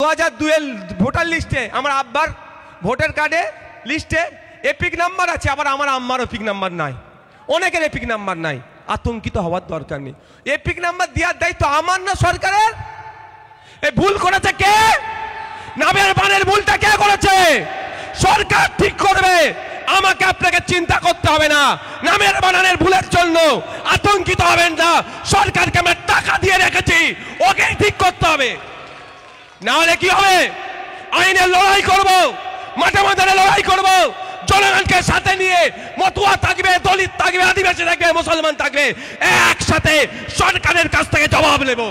2002 voter লিস্টে আমার আব্বার ভোটার কার্ডে লিস্টে এপিক নাম্বার আছে, আবার আমার আম্মার এপিক নাম্বার নাই, অনেকের এপিক নাম্বার নাই। আতঙ্কিত হওয়ার দরকার নেই। এপিক নাম্বার দেওয়ার দায়িত্ব আমার না সরকারের? এই ভুল করেছে কে? নামের বানের ভুলটা কে করেছে? সরকার ঠিক করবে। আমাকে আপনাকে চিন্তা করতে হবে না। নামের বানানের ভুলের জন্য আতঙ্কিত হবেন না। সরকারকে আমি টাকা দিয়ে রেখেছি, ওকে ঠিক করতে হবে। না হলে কি হবে? আইনের লড়াই করব, মাঠে ময়দানে লড়াই করব, জনগণকে সাথে নিয়ে মতুয়া থাকবে, দলিত থাকবে, আদিবাসী থাকবে, মুসলমান থাকবে, একসাথে সরকারের কাছ থেকে জবাব নেব।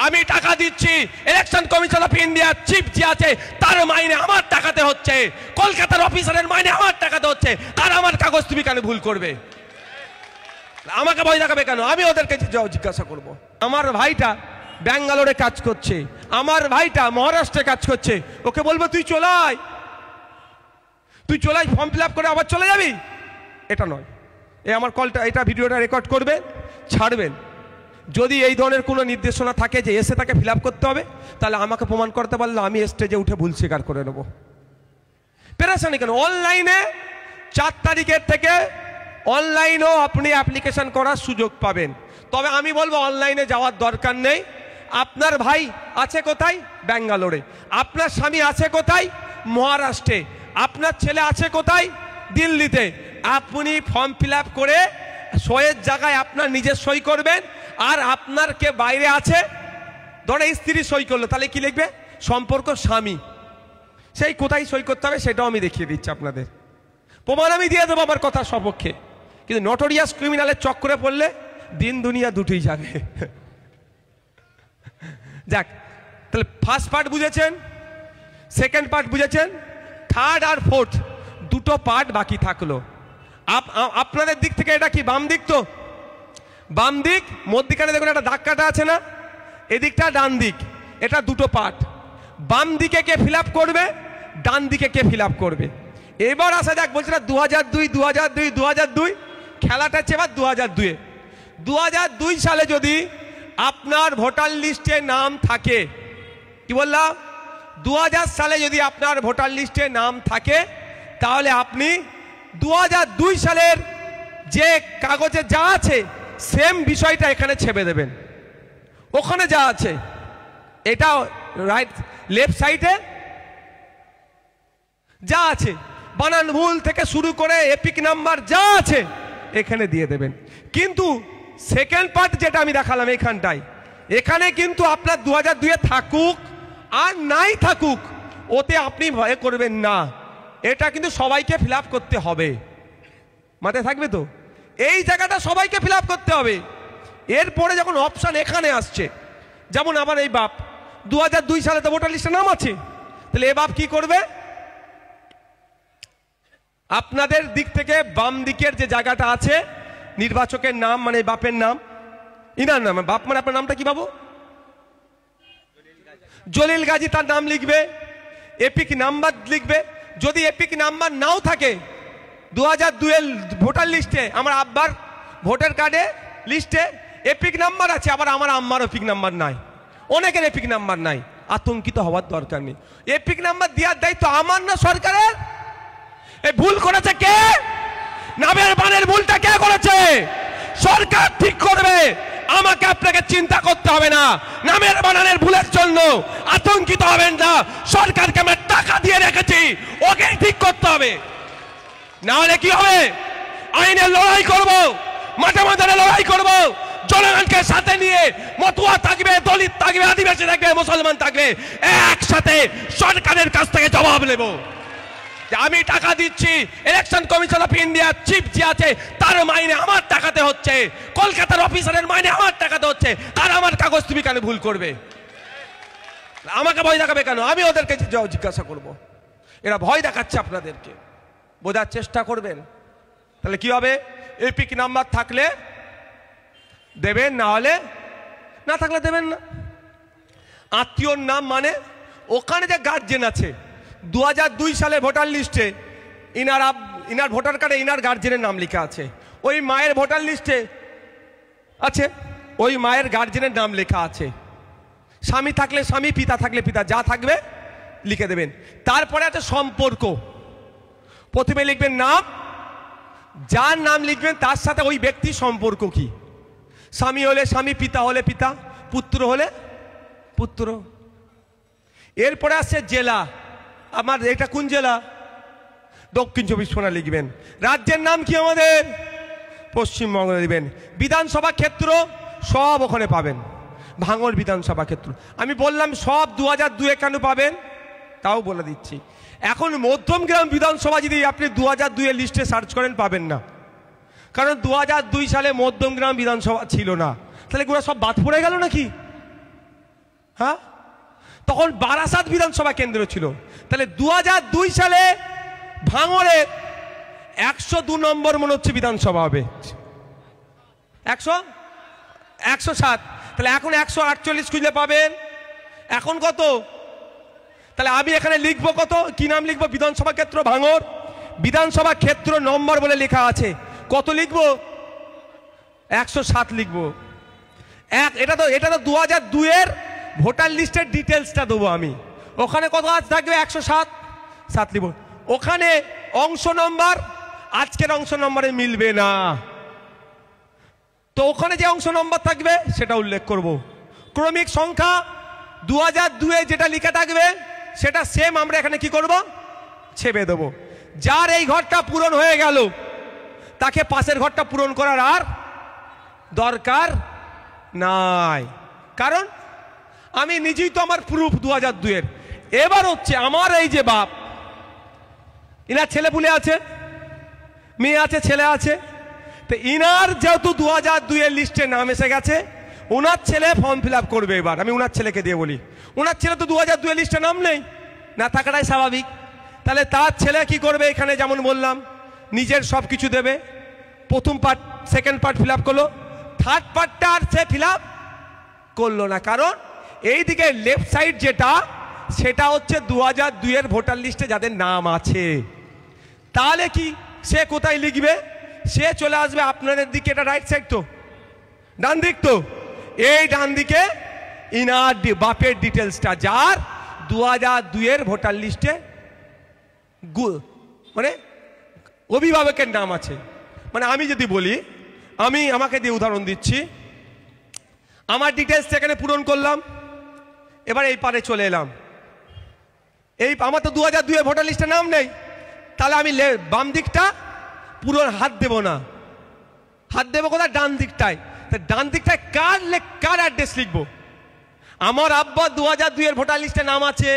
আমি টাকা দিচ্ছি, election commission of India chief যে আছে তার মাইনে আমার টাকাতে হচ্ছে, কলকাতার অফিসারের মাইনে আমার টাকাতে হচ্ছে, আর আমার কাগজ তুমি কেন ভুল করবে? আমাকে ভয় দেখাবে কেন? আমি ওদেরকে জিজ্ঞাসা করব। আমার ভাইটা ব্যাঙ্গালোরে কাজ করছে, আমার ভাইটা মহারাষ্ট্রে কাজ করছে, ওকে বলবো তুই চলাই ফর্ম ফিল আপ করে আবার চলে যাবি? এটা নয়। এই আমার কলটা, এটা ভিডিওটা রেকর্ড করবে, ছাড়বেন। যদি এই ধরনের কোনো নির্দেশনা থাকে যে এসে তাকে ফিল আপ করতে হবে, তাহলে আমাকে প্রমাণ করতে পারলে আমি স্টেজে উঠে ভুল স্বীকার করে নেব। পেরেশানি কেন? অনলাইনে 4 তারিখের থেকে অনলাইনেও আপনি অ্যাপ্লিকেশন করার সুযোগ পাবেন। তবে আমি বলবো অনলাইনে যাওয়ার দরকার নেই। আপনার ভাই আছে কোথায়? ব্যাঙ্গালোরে। আপনার স্বামী আছে কোথায়? মহারাষ্ট্রে। আপনার ছেলে আছে কোথায়? দিল্লিতে। আপনি ফর্ম ফিল আপ করে সইয়ের জায়গায় আপনার নিজের সই করবেন, আর আপনার কে বাইরে আছে, ধরে স্ত্রী সই করলো, তাহলে কি লিখবে? সম্পর্ক স্বামী। সেই কোথায় সই করতে হবে সেটাও আমি দেখিয়ে দিচ্ছি আপনাদের। প্রমাণ আমি দিয়ে দেবো আমার কথার সপক্ষে। কিন্তু নটোরিয়াস ক্রিমিনালের চক্করে পড়লে দিন দুনিয়া দুটোই যাবে। যাক, তাহলে ফার্স্ট পার্ট বুঝেছেন, সেকেন্ড পার্ট বুঝেছেন, থার্ড আর ফোর্থ দুটো পার্ট বাকি থাকলো। আপনাদের দিক থেকে এটা কি বাম দিক? তো বাম দিক, মধ্যিখানে দেখুন একটা দাগ কাটা আছে না, এদিকটা ডান দিক, এটা দুটো পার্ট। বাম দিকে কে ফিল আপ করবে, ডান দিকে কে ফিল আপ করবে। এবার আসা যাক, বলছে না 2002 খেলাটা হচ্ছে এবার 2002 সালে যদি আপনার ভোটার লিস্টে নাম থাকে, কি বললাম, 2000 সালে যদি আপনার ভোটার লিস্টে নাম থাকে, তাহলে আপনি 2002 সালের যে কাগজে যা আছে সেম বিষয়টা এখানে ছেপে দেবেন। ওখানে যা আছে, এটা রাইট লেফট সাইডে যা আছে, বানান ভুল থেকে শুরু করে এপিক নাম্বার যা আছে এখানে দিয়ে দেবেন। কিন্তু সেকেন্ড পার্ট যেটা আমি দেখালাম এখানটায়, এখানে কিন্তু আপনার 2002 থাকুক আর নাই থাকুক, ওতে আপনি ভয় করবেন না। এটা কিন্তু সবাইকে ফিল আপ করতে হবে। মাথায় থাকবে তো? এই জায়গাটা সবাইকে ফিল আপ করতে হবে। এরপরে যখন অপশান এখানে আসছে, যেমন আমার এই বাপ 2002 সালে তো ভোটার লিস্টে নাম আছে, তাহলে এ বাপ কি করবে? আপনাদের দিক থেকে বাম দিকের যে জায়গাটা আছে, নির্বাচকের নাম মানে বাপের নাম, ইনার নাম, বাপ মানে আপনার নামটা কি বাবু? জলিল গাজী, তার নাম লিখবে, এপিক নাম্বার লিখবে। যদি এপিক নাম্বার নাও থাকে, 2002 ভোটার লিস্টে আমার আব্বার ভোটার কার্ডে লিস্টে এপিক নাম্বার আছে, আবার আমার আম্মার এপিক নাম্বার নাই, অনেকের এপিক নাম্বার নাই। আতঙ্কিত হওয়ার দরকার নেই। এপিক নাম্বার দেওয়ার দায়িত্ব আমার না সরকারের? এই ভুল করেছে কে? নামের বানের ভুলটা কে করেছে? সরকার ঠিক করবে। আমাকে আপনাকে চিন্তা করতে হবে না। নামের বানানের ভুলের জন্য আতঙ্কিত হবেন না। সরকারকে আমি টাকা দিয়ে রেখেছি, ওকে ঠিক করতে হবে। না হলে কি হবে? আইনের লড়াই করব, মাঠে ময়দানে লড়াই করব, জনগণকে সাথে নিয়ে মতুয়া থাকবে, দলিত থাকবে, আদিবাসী থাকবে, মুসলমান থাকবে, একসাথে সরকারের কাছ থেকে জবাব নেব। আমি টাকা দিচ্ছি, election commission of India chief যে আছে তার মাইনে আমার টাকাতে হচ্ছে, কলকাতার অফিসারের মাইনে আমার টাকাতে হচ্ছে, আর আমার কাগজ তুমি কেন ভুল করবে? আমাকে ভয় দেখাবে কেন? আমি ওদেরকে জিজ্ঞাসা করব। এরা ভয় দেখাচ্ছে আপনাদেরকে, বোঝার চেষ্টা করবেন। তাহলে কি হবে? এপিক নাম্বার থাকলে দেবেন, না হলে না থাকলে দেবেন না। আত্মীয়র নাম মানে ওখানে যে গার্জেন আছে, 2002 সালে ভোটার লিস্টে ইনার ভোটার কার্ডে ইনার গার্জেনের নাম লেখা আছে, ওই মায়ের ভোটার লিস্টে আছে, ওই মায়ের গার্জেনের নাম লেখা আছে। স্বামী থাকলে স্বামী, পিতা থাকলে পিতা, যা থাকবে লিখে দেবেন। তারপরে আছে সম্পর্ক। প্রথমে লিখবেন নাম, যার নাম লিখবেন তার সাথে ওই ব্যক্তির সম্পর্ক কি। স্বামী হলে স্বামী, পিতা হলে পিতা, পুত্র হলে পুত্র। এরপরে আসছে জেলা। আমার এটা কোন জেলা? দক্ষিণ 24 পরগনা লিখবেন। রাজ্যের নাম কি আমাদের? পশ্চিমবঙ্গ লিখবেন। বিধানসভা ক্ষেত্র সব ওখানে পাবেন, ভাঙড় বিধানসভা ক্ষেত্র। আমি বললাম সব 2002-এ কেন পাবেন তাও বলে দিচ্ছি। এখন মধ্যমগ্রাম বিধানসভা যদি আপনি 2002-এর লিস্টে সার্চ করেন পাবেন না, কারণ 2002 সালে মধ্যমগ্রাম বিধানসভা ছিল না। তাহলে এগুলো সব বাদ পড়ে গেল নাকি? হ্যাঁ, তখন বারাসাত বিধানসভা কেন্দ্র ছিল। তাহলে 2002 সালে ভাঙড়ে 102 নম্বর মনে হচ্ছে বিধানসভা হবে, 107। তাহলে এখন 148 খুঁজলে পাবেন। এখন কত? তাহলে আমি এখানে লিখবো কত, কি নাম লিখবো? বিধানসভা ক্ষেত্র ভাঙড়, বিধানসভা ক্ষেত্র নম্বর বলে লেখা আছে। কত লিখবো? 107 লিখবো। এটা তো 2002-এর ভোটার লিস্টের ডিটেলসটা দেবো আমি। ওখানে কত থাকবে? 107 লিখবো। ওখানে অংশ নম্বর আজকের অংশ নম্বরে মিলবে না, তো ওখানে যে অংশ নম্বর থাকবে সেটা উল্লেখ করব। ক্রমিক সংখ্যা 2002-এ যেটা লিখে থাকবে সেটা সেম আমরা এখানে কি করব? ছেপে দেবো। যার এই ঘরটা পূরণ হয়ে গেল তাকে পাশের ঘরটা পূরণ করার আর দরকার নাই, কারণ আমি নিজেই তো আমার প্রুফ 2002-এর। এবার হচ্ছে আমার এই যে বাপ, ইনার ছেলে পুলে আছে, মেয়ে আছে, ছেলে আছে, তো ইনার যেহেতু 2002-এর লিস্টে নাম এসে গেছে, ওনার ছেলে ফর্ম ফিল আপ করবে। এবার আমি ওনার ছেলেকে দিয়ে বলি, ওনার ছেলে তো 2002-এর লিস্টে নাম নেই, না থাকাটাই স্বাভাবিক। তাহলে তার ছেলে কি করবে? এখানে যেমন বললাম নিজের সব কিছু দেবে। প্রথম part, second part fill up করলো, থার্ড পার্টটা আর সে ফিল আপ করলো না, কারণ এই দিকে লেফট সাইড যেটা, সেটা হচ্ছে 2002-এর ভোটার লিস্টে যাদের নাম আছে। তাহলে কি সে কোথায় লিখবে? সে চলে আসবে আপনাদের দিকে। এটা রাইট সাইড তো, ডান দিক তো, এই ডান দিকে ইনার বাপের ডিটেলসটা, যার 2002-এর ভোটার লিস্টে মানে অভিভাবকের নাম আছে। মানে আমি যদি বলি, আমি আমাকে দিয়ে উদাহরণ দিচ্ছি, আমার ডিটেলস এখানে পূরণ করলাম, এবার এই পারে চলে এলাম। এই আমার তো 2002-এর ভোটার লিস্টে নাম নেই, তাহলে আমি বাম দিকটা পুরো হাত দেব না, হাত দেবো কোথায়? ডান দিকটায়। ডান দিকটায় কার অ্যাড্রেস লিখবো? আমার আব্বা 2002-এর ভোটার লিস্টে নাম আছে,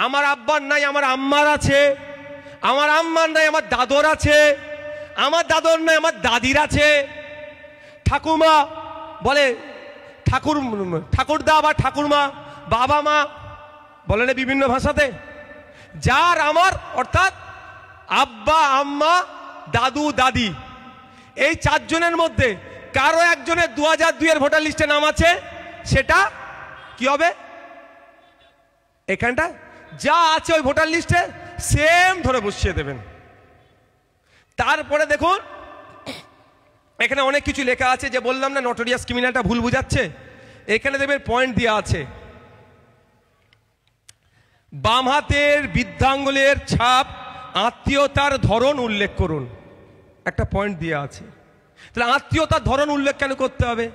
আমার আব্বার নাই আমার আম্মার আছে, আমার আম্মার নাই আমার দাদর আছে, আমার দাদর নাই আমার দাদির আছে, ঠাকুমা বলে ঠাকুরদা বা ঠাকুরমা, বাবা মা বলে না বিভিন্ন ভাষাতে। যার আমার অর্থাৎ আব্বা, আম্মা, দাদু, দাদি, এই চারজনের মধ্যে কারো একজনের 2002-এর ভোটার লিস্টে নাম আছে, সেটা কি হবে? এখানটা যা আছে ওই ভোটার লিস্টে সেম ধরে বসিয়ে দেবেন। তারপরে দেখুন এখানে অনেক কিছু লেখা আছে, যে বললাম না নটোরিয়াস ক্রিমিনালটা ভুল বুঝাচ্ছে। এখানে দেখবেন পয়েন্ট দেওয়া আছে, বাম হাতের বৃদ্ধাঙ্গুলের ছাপ আত্মীয়তার ধরন উল্লেখ করুন, একটা পয়েন্ট দেওয়া আছে। তাহলে আত্মীয়তার ধরন উল্লেখ কেন করতে হবে?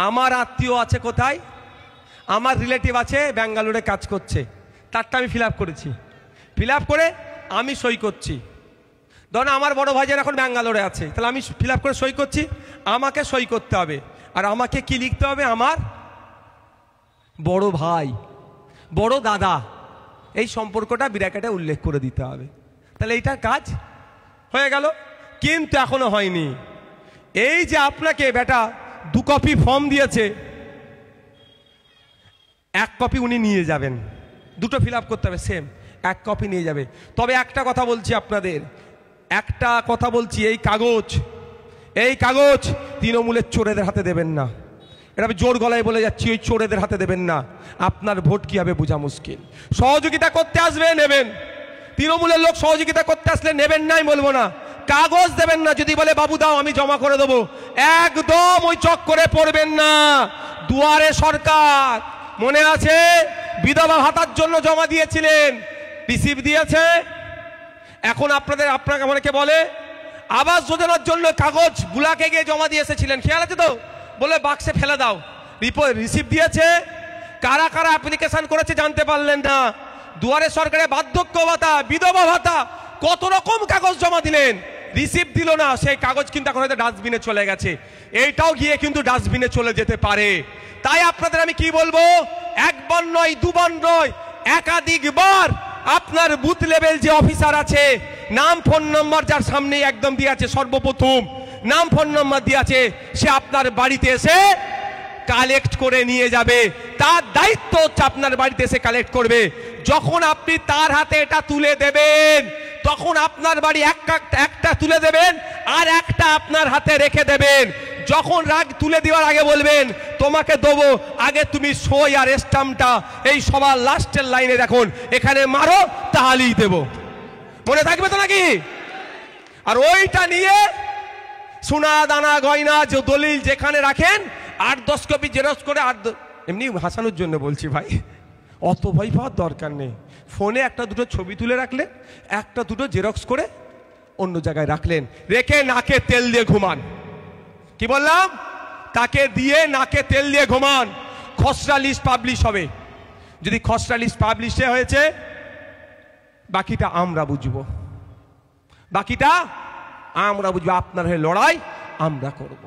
আমার আত্মীয় আছে কোথায়? আমার রিলেটিভ আছে ব্যাঙ্গালোরে কাজ করছে, তারটা আমি ফিল আপ করেছি, ফিল আপ করে আমি সই করছি। ধরুন আমার বড় ভাইজান এখন ব্যাঙ্গালোরে আছে, তাহলে আমি ফিল আপ করে সই করছি, আমাকে সই করতে হবে। আর আমাকে কি লিখতে হবে? আমার বড় ভাই, বড় দাদা, এই সম্পর্কটা ব্র্যাকেটে উল্লেখ করে দিতে হবে। তাহলে এইটার কাজ হয়ে গেল। কিন্তু এখনো হয়নি। এই যে আপনাকে বেটা 2 কপি ফর্ম দিয়েছে, 1 কপি উনি নিয়ে যাবেন, দুটো ফিল আপ করতে হবে সেম, 1 কপি নিয়ে যাবে। তবে একটা কথা বলছি আপনাদের, একটা কথা বলছি, এই কাগজ তৃণমূলের চোরেদের হাতে দেবেন না। এটা আমি জোর গলায় বলে যাচ্ছি, ওই চোরেদের হাতে দেবেন না, আপনার ভোট কি হবে বোঝা মুশকিল। সহযোগিতা করতে আসবে নেবেন, তৃণমূলের লোক সহযোগিতা করতে আসলে নেবেন নাই বলবো না, কাগজ দেবেন না। যদি বলে বাবু দাও আমি জমা করে দেবো, একদম ওই চক্করে পড়বেন না। দুয়ারে সরকার মনে আছে, বিধবা ভাতার জন্য জমা দিয়েছিলেন, রিসিভ দিয়েছে। এখন আপনাকে অনেকে বলে আবাস যোজনার জন্য কাগজ বুলাকে গিয়ে জমা দিয়ে এসেছিলেন, খেয়াল আছে তো, বলে বাক্সে ফেলে দাও, রিসিভ দিয়েছে। কারা কারা অ্যাপ্লিকেশন করেছে জানতে পারলেন না। দুয়ারে সরকারে বার্ধক্য ভাতা, বিধবা ভাতা, কত রকম কাগজ জমা দিলেন, রিসিভ দিল না। সেই কাগজ কিন্তু এখন হয়তো ডাস্টবিনে চলে গেছে, এইটাও গিয়ে কিন্তু ডাস্টবিনে চলে যেতে পারে। তাই আপনাদের আমি কি বলবো, একবার নয় দুবার নয়, একাধিকবার আপনার বুথ লেভেল যে অফিসার আছে, নাম ফোন নম্বর যার সামনে একদম দিয়ে আছে, সর্বপ্রথম নাম ফোন নম্বর দিয়ে আছে, সে আপনার বাড়িতে এসে কালেক্ট করে নিয়ে যাবে। তার দায়িত্ব হচ্ছে আপনার বাড়িতে এসে কালেক্ট করবে। যখন আপনি তার হাতে এটা তুলে দেবেন, তখন আপনার বাড়ি একটা তুলে দেবেন আর একটা আপনার হাতে রেখে দেবেন। যখন রাগ তুলে দেওয়ার আগে বলবেন তোমাকে দেবো, আগে তুমি সই আর স্টাম্পটা এই সবার লাস্টের লাইনে রাখুন, এখানে মারো তাহলেই দেব। মনে থাকবে তো নাকি? আর ওইটা নিয়ে সোনা দানা গয়না যে দলিল যেখানে রাখেন 8-10 কপি জেরক্স করে, এমনি হাসানোর জন্য বলছি ভাই, অত ভয় পাওয়ার দরকার নেই। ফোনে একটা দুটো ছবি তুলে রাখলেন, একটা দুটো জেরক্স করে অন্য জায়গায় রাখলেন, রেখে নাকে তেল দিয়ে ঘুমান। কি বললাম? তাকে দিয়ে নাকে তেল দিয়ে ঘুমান। খসড়া লিস্ট পাবলিশ হবে, যদি খসড়া লিস্ট পাবলিশ হয়েছে বাকিটা আমরা বুঝবো, বাকিটা আমরা বুঝবো, আপনার হয়ে লড়াই আমরা করব।